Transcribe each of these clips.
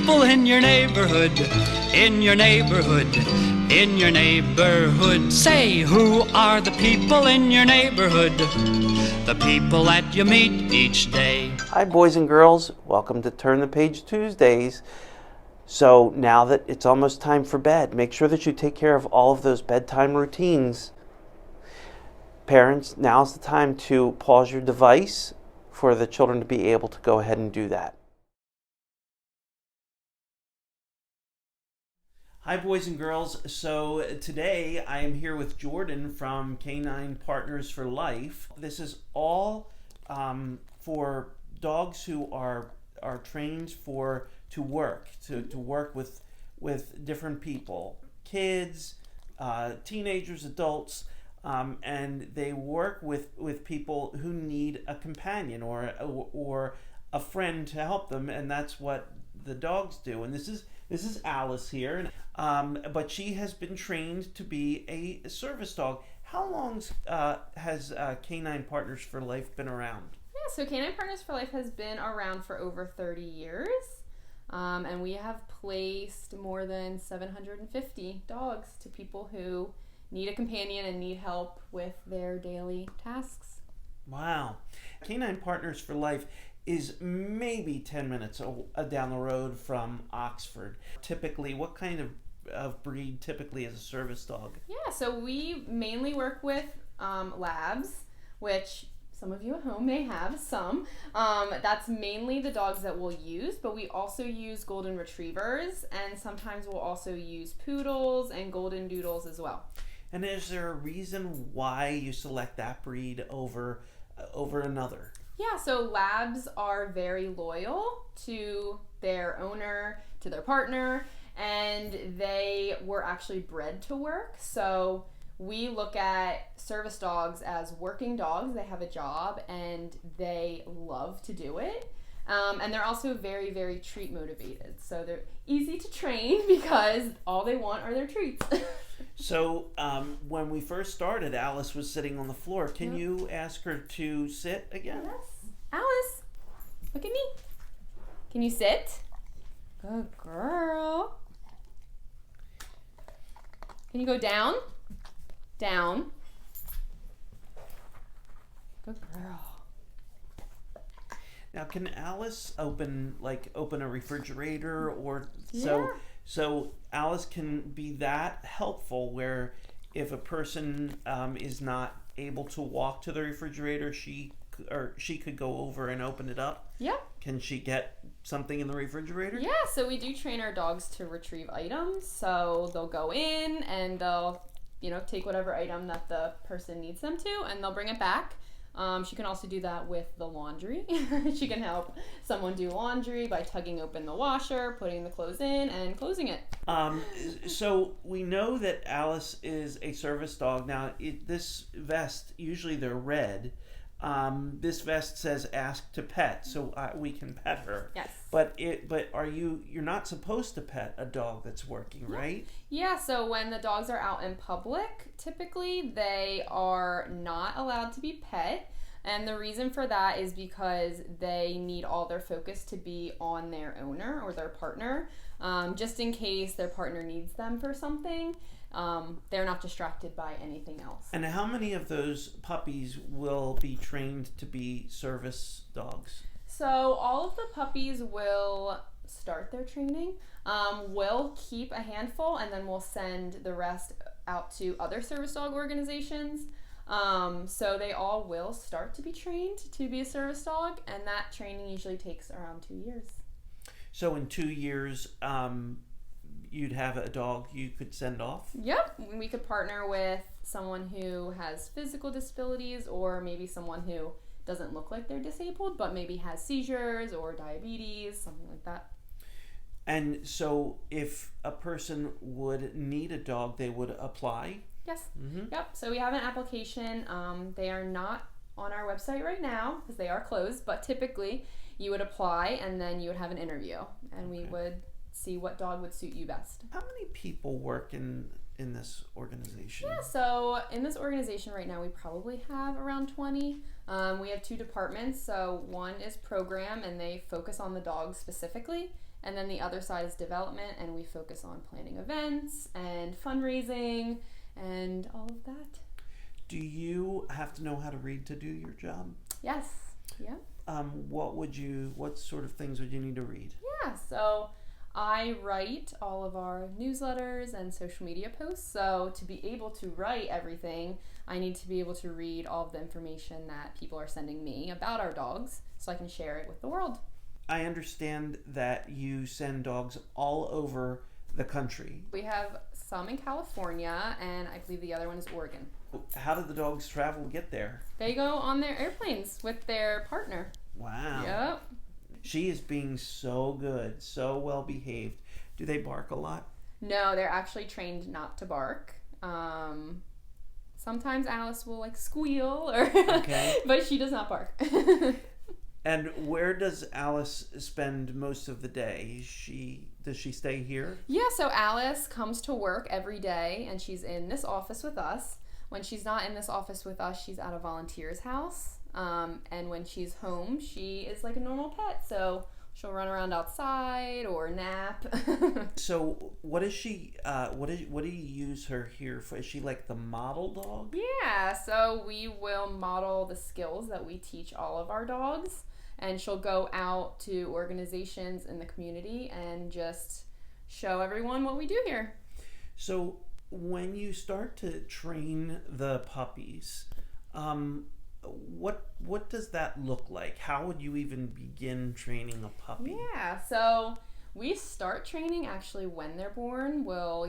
people in your neighborhood, in your neighborhood, in your neighborhood. Say, who are the people in your neighborhood? The people that you meet each day. Hi boys and girls, welcome to Turn the Page Tuesdays. So now that it's almost time for bed, make sure that you take care of all of those bedtime routines. Parents, now's the time to pause your device for the children to be able to go ahead and do that. Hi boys and girls, so today I am here with Jordan from K9 Partners for Life. This is all for dogs who are trained to work with different people, kids, teenagers, adults, and they work with people who need a companion or a friend to help them, and that's what the dogs do. And this is Alice here, but she has been trained to be a service dog. How long has K9 Partners for Life been around? Yeah, so K9 Partners for Life has been around for over 30 years, and we have placed more than 750 dogs to people who need a companion and need help with their daily tasks. Wow. K9 Partners for Life is maybe 10 minutes down the road from Oxford. Typically, what kind of breed typically is a service dog? Yeah, so we mainly work with labs, which some of you at home may have some. That's mainly the dogs that we'll use, but we also use golden retrievers, and sometimes we'll also use poodles and golden doodles as well. And is there a reason why you select that breed over another? Yeah, so labs are very loyal to their owner, to their partner, and they were actually bred to work. So we look at service dogs as working dogs. They have a job and they love to do it. And they're also very, very treat motivated. So they're easy to train because all they want are their treats. So when we first started, Alice was sitting on the floor. Can you ask her to sit again? Yes. Alice, look at me. Can you sit? Good girl. Can you go down? Down. Good girl. Now, can Alice open a refrigerator or Yeah. So Alice can be that helpful where if a person is not able to walk to the refrigerator, she could go over and open it up. Yeah. Can she get something in the refrigerator? Yeah, so we do train our dogs to retrieve items. So they'll go in and they'll, take whatever item that the person needs them to, and they'll bring it back. She can also do that with the laundry. She can help someone do laundry by tugging open the washer, putting the clothes in, and closing it. So we know that Alice is a service dog. Now, this vest, usually they're red. This vest says "Ask to Pet," so we can pet her. Yes. But you're not supposed to pet a dog that's working, right? Yeah, so when the dogs are out in public, typically they are not allowed to be pet. And the reason for that is because they need all their focus to be on their owner or their partner, just in case their partner needs them for something. They're not distracted by anything else. And how many of those puppies will be trained to be service dogs? So all of the puppies will start their training. We'll keep a handful and then we'll send the rest out to other service dog organizations. So they all will start to be trained to be a service dog, and that training usually takes around 2 years. So in 2 years, you'd have a dog you could send off? Yep, we could partner with someone who has physical disabilities or maybe someone who doesn't look like they're disabled but maybe has seizures or diabetes, something like that. And so if a person would need a dog, they would apply? Yes. Mm-hmm. Yep, so we have an application. They are not on our website right now because they are closed, but typically you would apply and then you would have an interview and we would see what dog would suit you best. How many people work in this organization? Yeah, so in this organization right now we probably have around 20. We have 2 departments. So one is program and they focus on the dog specifically, And then the other side is development, and we focus on planning events and fundraising and all of that. Do you have to know how to read to do your job? Yes. Yeah. What sort of things would you need to read? Yeah, so I write all of our newsletters and social media posts. So to be able to write everything, I need to be able to read all of the information that people are sending me about our dogs so I can share it with the world. I understand that you send dogs all over the country. We have some in California, and I believe the other one is Oregon. How do the dogs travel to get there? They go on their airplanes with their partner. Wow. Yep. She is being so good, so well behaved. Do they bark a lot? No, they're actually trained not to bark. Sometimes Alice will like squeal, but she does not bark. And where does Alice spend most of the day? Does she stay here? Yeah, so Alice comes to work every day, and she's in this office with us. When she's not in this office with us, she's at a volunteer's house. And when she's home, she is like a normal pet. So she'll run around outside or nap. So what is she? What do you use her here for? Is she like the model dog? Yeah, so we will model the skills that we teach all of our dogs. And she'll go out to organizations in the community and just show everyone what we do here. So when you start to train the puppies, what does that look like? How would you even begin training a puppy? Yeah, so we start training actually when they're born. We'll,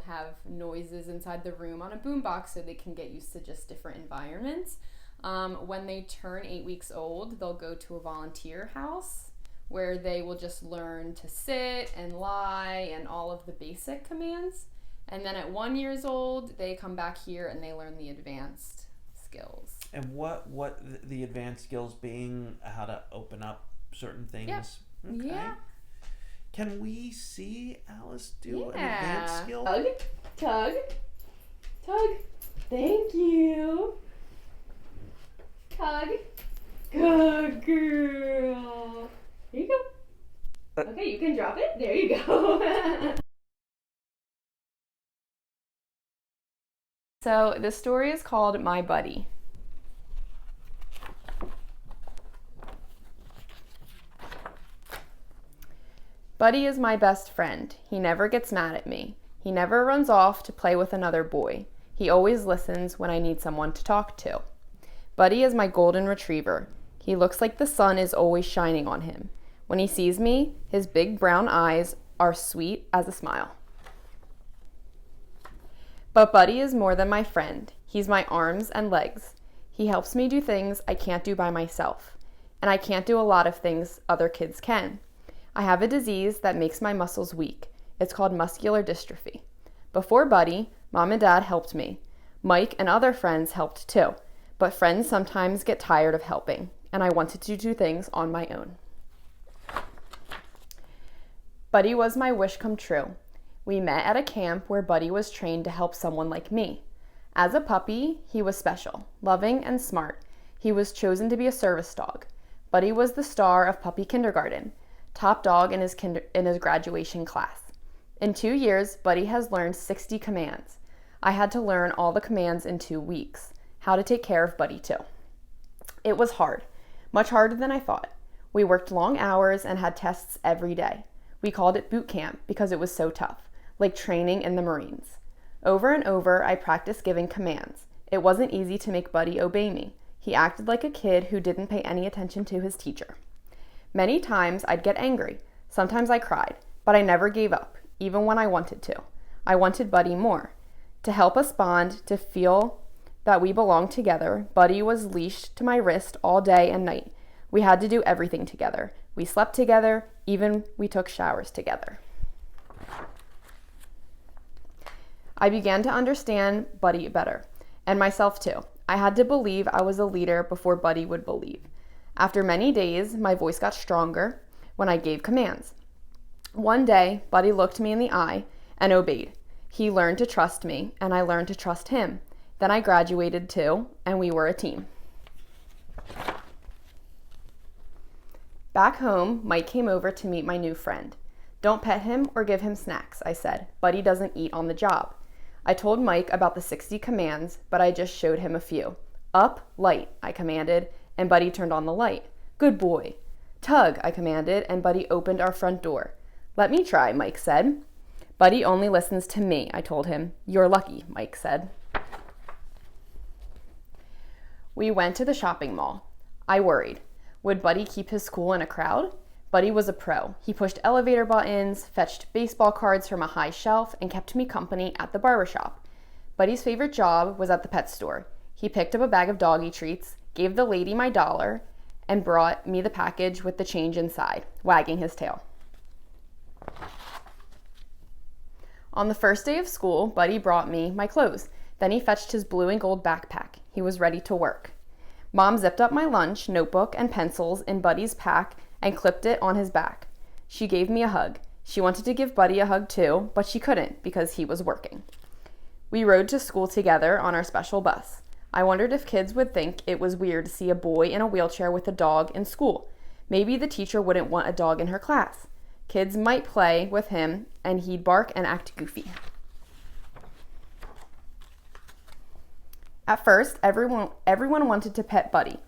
have noises inside the room on a boombox so they can get used to just different environments. When they turn 8 weeks old, they'll go to a volunteer house where they will just learn to sit and lie and all of the basic commands. And then at 1 year old, they come back here and they learn the advanced skills. And what the advanced skills being how to open up certain things? Yep. Okay. Yeah. Can we see Alice do an advanced skill? Tug. Thank you. Tug. Good girl. Here you go. Okay, you can drop it. There you go. So this story is called My Buddy. Buddy is my best friend. He never gets mad at me. He never runs off to play with another boy. He always listens when I need someone to talk to. Buddy is my golden retriever. He looks like the sun is always shining on him. When he sees me, his big brown eyes are sweet as a smile. But Buddy is more than my friend. He's my arms and legs. He helps me do things I can't do by myself. And I can't do a lot of things other kids can. I have a disease that makes my muscles weak. It's called muscular dystrophy. Before Buddy, Mom and Dad helped me. Mike and other friends helped too. But friends sometimes get tired of helping, and I wanted to do things on my own. Buddy was my wish come true. We met at a camp where Buddy was trained to help someone like me. As a puppy, he was special, loving, and smart. He was chosen to be a service dog. Buddy was the star of puppy kindergarten, top dog in his graduation class. In 2 years, Buddy has learned 60 commands. I had to learn all the commands in 2 weeks. How to take care of Buddy too. It was hard, much harder than I thought. We worked long hours and had tests every day. We called it boot camp because it was so tough, like training in the Marines. Over and over, I practiced giving commands. It wasn't easy to make Buddy obey me. He acted like a kid who didn't pay any attention to his teacher. Many times I'd get angry. Sometimes I cried, but I never gave up, even when I wanted to. I wanted Buddy more. To help us bond, to feel that we belonged together, Buddy was leashed to my wrist all day and night. We had to do everything together. We slept together, even we took showers together. I began to understand Buddy better, and myself too. I had to believe I was a leader before Buddy would believe. After many days, my voice got stronger when I gave commands. One day, Buddy looked me in the eye and obeyed. He learned to trust me, and I learned to trust him. Then I graduated too, and we were a team. Back home, Mike came over to meet my new friend. Don't pet him or give him snacks, I said. Buddy doesn't eat on the job. I told Mike about the 60 commands, but I just showed him a few. Up, light, I commanded, and Buddy turned on the light. Good boy. Tug, I commanded, and Buddy opened our front door. Let me try, Mike said. Buddy only listens to me, I told him. You're lucky, Mike said. We went to the shopping mall. I worried. Would Buddy keep his cool in a crowd? Buddy was a pro. He pushed elevator buttons, fetched baseball cards from a high shelf, and kept me company at the barbershop. Buddy's favorite job was at the pet store. He picked up a bag of doggy treats, gave the lady my $1, and brought me the package with the change inside, wagging his tail. On the first day of school, Buddy brought me my clothes. Then he fetched his blue and gold backpack. He was ready to work. Mom zipped up my lunch, notebook, and pencils in Buddy's pack and clipped it on his back. She gave me a hug. She wanted to give Buddy a hug too, but she couldn't because he was working. We rode to school together on our special bus. I wondered if kids would think it was weird to see a boy in a wheelchair with a dog in school. Maybe the teacher wouldn't want a dog in her class. Kids might play with him and he'd bark and act goofy. At first, everyone wanted to pet Buddy.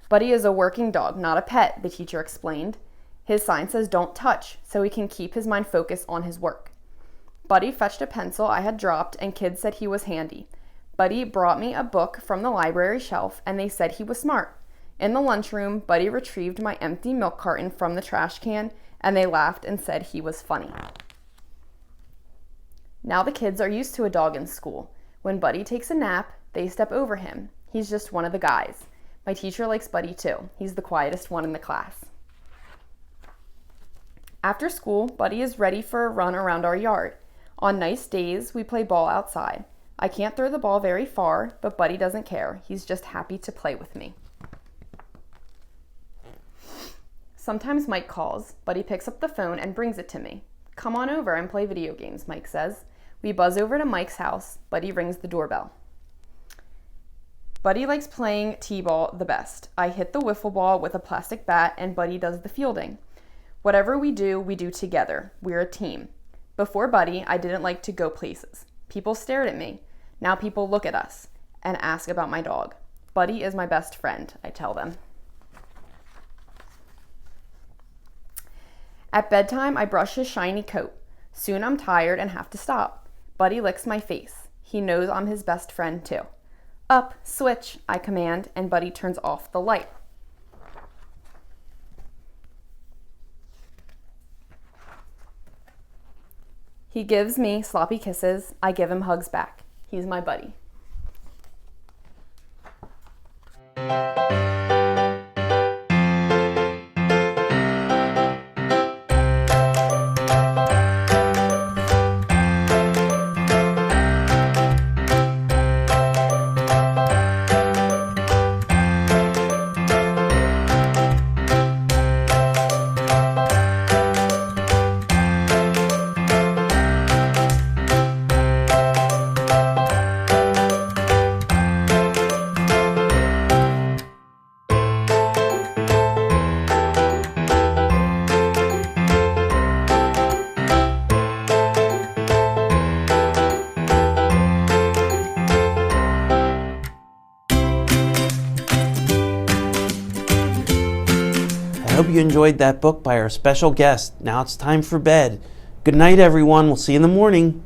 Buddy is a working dog, not a pet, the teacher explained. His sign says don't touch, so he can keep his mind focused on his work. Buddy fetched a pencil I had dropped, and kids said he was handy. Buddy brought me a book from the library shelf, and they said he was smart. In the lunchroom, Buddy retrieved my empty milk carton from the trash can, and they laughed and said he was funny. Now the kids are used to a dog in school. When Buddy takes a nap, they step over him. He's just one of the guys. My teacher likes Buddy too. He's the quietest one in the class. After school, Buddy is ready for a run around our yard. On nice days, we play ball outside. I can't throw the ball very far, but Buddy doesn't care. He's just happy to play with me. Sometimes Mike calls. Buddy picks up the phone and brings it to me. Come on over and play video games, Mike says. We buzz over to Mike's house. Buddy rings the doorbell. Buddy likes playing t-ball the best. I hit the wiffle ball with a plastic bat and Buddy does the fielding. Whatever we do together. We're a team. Before Buddy, I didn't like to go places. People stared at me. Now people look at us and ask about my dog. Buddy is my best friend, I tell them. At bedtime, I brush his shiny coat. Soon I'm tired and have to stop. Buddy licks my face. He knows I'm his best friend too. Up, switch, I command, and Buddy turns off the light. He gives me sloppy kisses. I give him hugs back. He's my buddy. I hope you enjoyed that book by our special guest. Now it's time for bed. Good night, everyone. We'll see you in the morning.